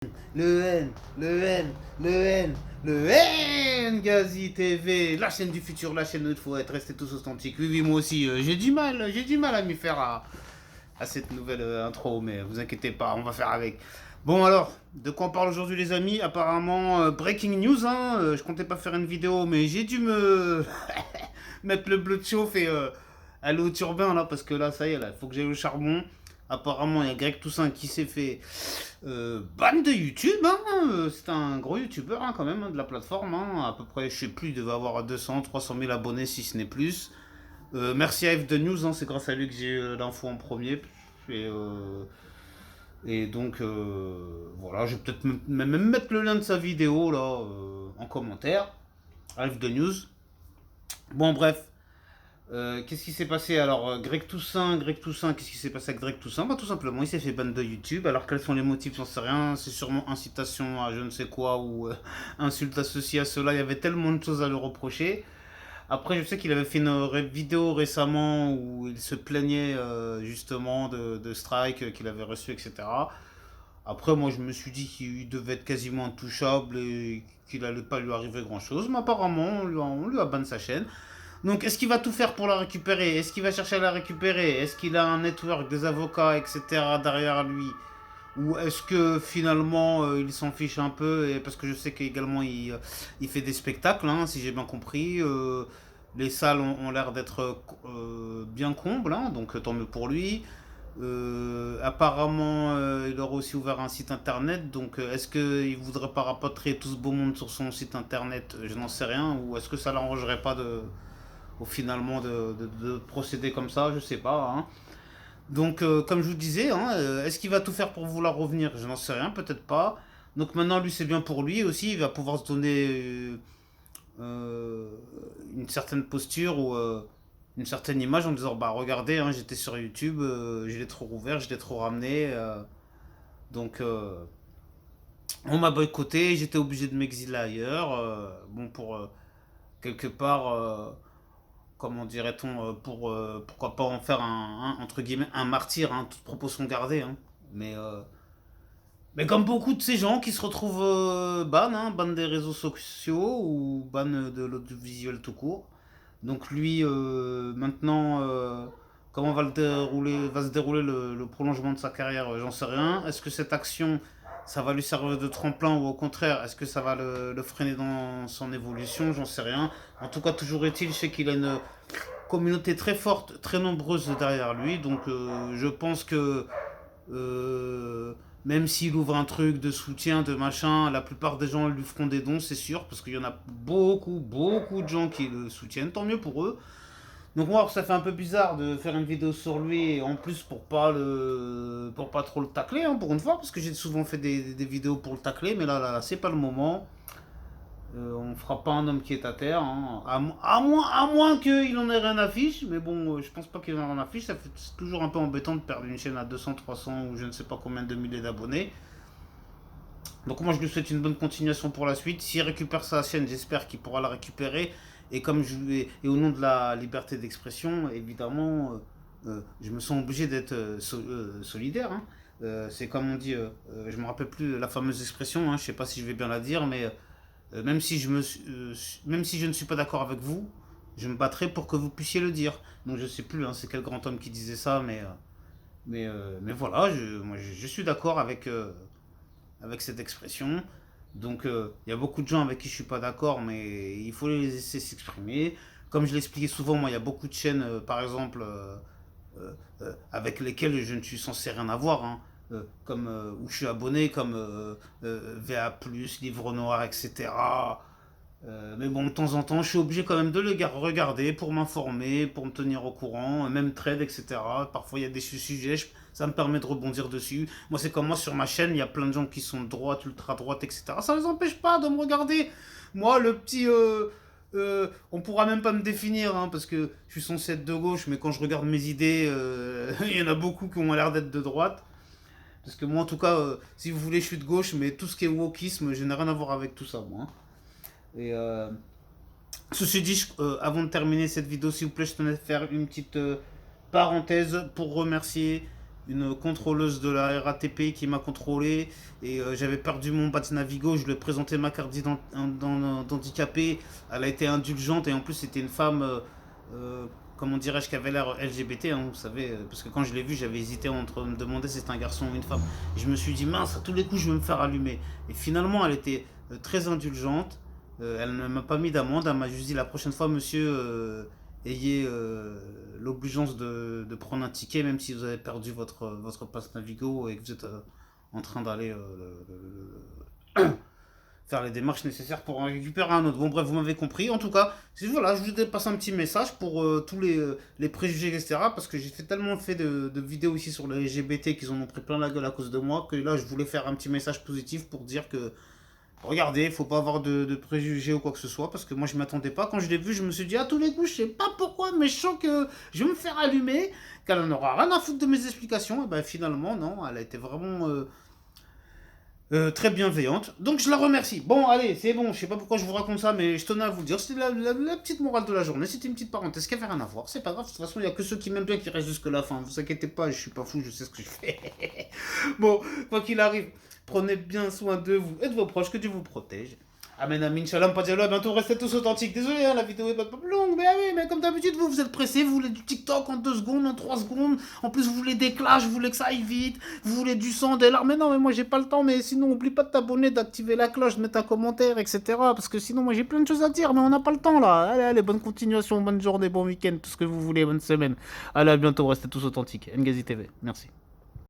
Le N, le N, le N, le N, Gazi TV, la chaîne du futur, la chaîne où il faut être, rester tous authentiques. Oui, oui, moi aussi, j'ai du mal à m'y faire à cette nouvelle intro, mais vous inquiétez pas, on va faire avec. Bon alors, de quoi on parle aujourd'hui les amis? Apparemment, breaking news, hein, je comptais pas faire une vidéo, mais j'ai dû me mettre le bleu de chauffe et aller au turbin là, parce que là, ça y est, là, il faut que j'aille au charbon. Apparemment, il y a Greg Toussaint qui s'est fait ban de YouTube. Hein. C'est un gros youtubeur hein, quand même hein, de la plateforme. Hein. À peu près, je sais plus, il devait avoir 200, 300 000 abonnés si ce n'est plus. Merci à F de News, hein, c'est grâce à lui que j'ai eu l'info en premier. Et, euh, et donc, voilà, je vais peut-être même mettre le lien de sa vidéo là en commentaire. F de News. Bon, bref, qu'est-ce qui s'est passé alors Greg Toussaint, qu'est-ce qui s'est passé avec Greg Toussaint? Bah tout simplement, il s'est fait ban de YouTube. Alors quels sont les motifs, j'en sais rien. C'est sûrement incitation à je ne sais quoi ou insulte associée à cela. Il y avait tellement de choses à lui reprocher. Après, je sais qu'il avait fait une vidéo récemment où il se plaignait justement de strike qu'il avait reçu, etc. Après, moi, je me suis dit qu'il devait être quasiment intouchable et qu'il allait pas lui arriver grand-chose. Mais apparemment, on lui a ban sa chaîne. Donc, est-ce qu'il va tout faire pour la récupérer? Est-ce qu'il va chercher à la récupérer? Est-ce qu'il a un network, des avocats, etc. derrière lui? Ou est-ce que finalement il s'en fiche un peu et parce que je sais qu'également il fait des spectacles, hein, si j'ai bien compris. Les salles ont l'air d'être bien combles, hein, donc tant mieux pour lui. Apparemment, il aura aussi ouvert un site internet, donc est-ce qu'il voudrait pas rapatrier tout ce beau monde sur son site internet? Je n'en sais rien. Ou est-ce que ça l'arrangerait pas finalement de procéder comme ça? Je sais pas. Hein. Donc, comme je vous disais, hein, est-ce qu'il va tout faire pour vouloir revenir? Je n'en sais rien, peut-être pas. Donc maintenant, lui, c'est bien pour lui aussi. Il va pouvoir se donner euh, une certaine posture ou une certaine image en disant, bah regardez, hein, j'étais sur YouTube, je l'ai trop rouvert, je l'ai trop ramené. Donc, on m'a boycotté, j'étais obligé de m'exiler ailleurs. Bon, pour quelque part comment dirait-on, pourquoi pas en faire entre guillemets, un martyr, hein, toute proportion gardée. Hein. Mais, euh, mais comme beaucoup de ces gens qui se retrouvent ban, hein, ban des réseaux sociaux ou ban de l'audiovisuel tout court. Donc lui, maintenant, comment va se dérouler le prolongement de sa carrière, j'en sais rien. Est-ce que cette action, ça va lui servir de tremplin ou au contraire, est-ce que ça va le freiner dans son évolution? J'en sais rien. En tout cas, toujours est-il, je sais qu'il a une communauté très forte, très nombreuse derrière lui. Donc je pense que euh, même s'il ouvre un truc de soutien, de machin, la plupart des gens lui feront des dons, c'est sûr, parce qu'il y en a beaucoup, beaucoup de gens qui le soutiennent, tant mieux pour eux. Donc moi, ça fait un peu bizarre de faire une vidéo sur lui, et en plus pour pas trop le tacler, hein, pour une fois, parce que j'ai souvent fait des vidéos pour le tacler, mais là, c'est pas le moment. On fera pas un homme qui est à terre, hein. À moins qu'il en ait rien à fiche, mais bon, je pense pas qu'il en ait rien à fiche. C'est toujours un peu embêtant de perdre une chaîne à 200, 300 ou je ne sais pas combien de milliers d'abonnés. Donc moi je lui souhaite une bonne continuation pour la suite. S'il récupère sa chaîne, j'espère qu'il pourra la récupérer. Et comme et au nom de la liberté d'expression, évidemment, je me sens obligé d'être solidaire. Hein. C'est comme on dit, je me rappelle plus la fameuse expression, hein, je sais pas si je vais bien la dire, mais même si je ne suis pas d'accord avec vous, je me battrai pour que vous puissiez le dire. Donc je sais plus, hein, c'est quel grand homme qui disait ça, mais voilà, je suis d'accord avec cette expression. Donc il y a beaucoup de gens avec qui je suis pas d'accord, mais il faut les laisser s'exprimer. Comme je l'expliquais souvent, moi il y a beaucoup de chaînes, par exemple, avec lesquelles je ne suis censé rien avoir, hein, comme où je suis abonné, comme VA+, Livre Noir, etc. Mais bon, de temps en temps, je suis obligé quand même de le regarder pour m'informer, pour me tenir au courant, même trade, etc. Parfois, il y a des sujets, ça me permet de rebondir dessus. Moi, c'est comme moi sur ma chaîne, il y a plein de gens qui sont de droite, ultra droite, etc. Ça ne les empêche pas de me regarder. Moi, le petit. On pourra même pas me définir, hein, parce que je suis censé être de gauche, mais quand je regarde mes idées, il y en a beaucoup qui ont l'air d'être de droite. Parce que moi, en tout cas, si vous voulez, je suis de gauche, mais tout ce qui est wokisme, je n'ai rien à voir avec tout ça, moi. Hein. Et ceci dit, avant de terminer cette vidéo, s'il vous plaît, je tenais à faire une petite parenthèse pour remercier une contrôleuse de la RATP qui m'a contrôlé et j'avais perdu mon badge Navigo. Je lui ai présenté ma carte d'handicapé. Elle a été indulgente et en plus c'était une femme, comment dirais-je, qui avait l'air LGBT, hein, vous savez, parce que quand je l'ai vue, j'avais hésité entre me demander si c'était un garçon ou une femme. Et je me suis dit, mince, à tous les coups, je vais me faire allumer. Et finalement, elle était très indulgente. Elle ne m'a pas mis d'amende. Elle m'a juste dit, la prochaine fois, monsieur, ayez l'obligeance de prendre un ticket, même si vous avez perdu votre passe Navigo et que vous êtes en train d'aller faire les démarches nécessaires pour en récupérer un autre. Bon, bref, vous m'avez compris. En tout cas, voilà, je vous ai passé un petit message pour tous les préjugés, etc. Parce que j'ai fait tellement de vidéos ici sur les LGBT qu'ils en ont pris plein la gueule à cause de moi que là, je voulais faire un petit message positif pour dire que regardez, il faut pas avoir de préjugés ou quoi que ce soit, parce que moi je m'attendais pas. Quand je l'ai vu, je me suis dit, à tous les coups, je sais pas pourquoi, mais je sens que je vais me faire allumer, qu'elle en aura rien à foutre de mes explications. Et ben finalement, non, elle a été vraiment très bienveillante. Donc je la remercie. Bon, allez, c'est bon, je sais pas pourquoi je vous raconte ça, mais je tenais à vous le dire. C'était la petite morale de la journée, c'était une petite parenthèse qui avait rien à voir. C'est pas grave, de toute façon, il y a que ceux qui m'aiment bien qui restent jusque la fin. Vous inquiétez pas, je suis pas fou, je sais ce que je fais. Bon, quoi qu'il arrive, prenez bien soin de vous et de vos proches, que Dieu vous protège. Amen, amin, shalom, pas à bientôt, restez tous authentiques. Désolé, hein, la vidéo est pas plus longue, mais oui, mais comme d'habitude, vous êtes pressés, vous voulez du TikTok en 2 secondes, en 3 secondes. En plus, vous voulez des clashs, vous voulez que ça aille vite, vous voulez du sang, des larmes. Mais non, mais moi, j'ai pas le temps, mais sinon, oublie pas de t'abonner, d'activer la cloche, de mettre un commentaire, etc. Parce que sinon, moi, j'ai plein de choses à dire, mais on n'a pas le temps, là. Allez, allez, bonne continuation, bonne journée, bon week-end, tout ce que vous voulez, bonne semaine. Allez, à bientôt, restez tous authentiques. Ngazi TV, merci.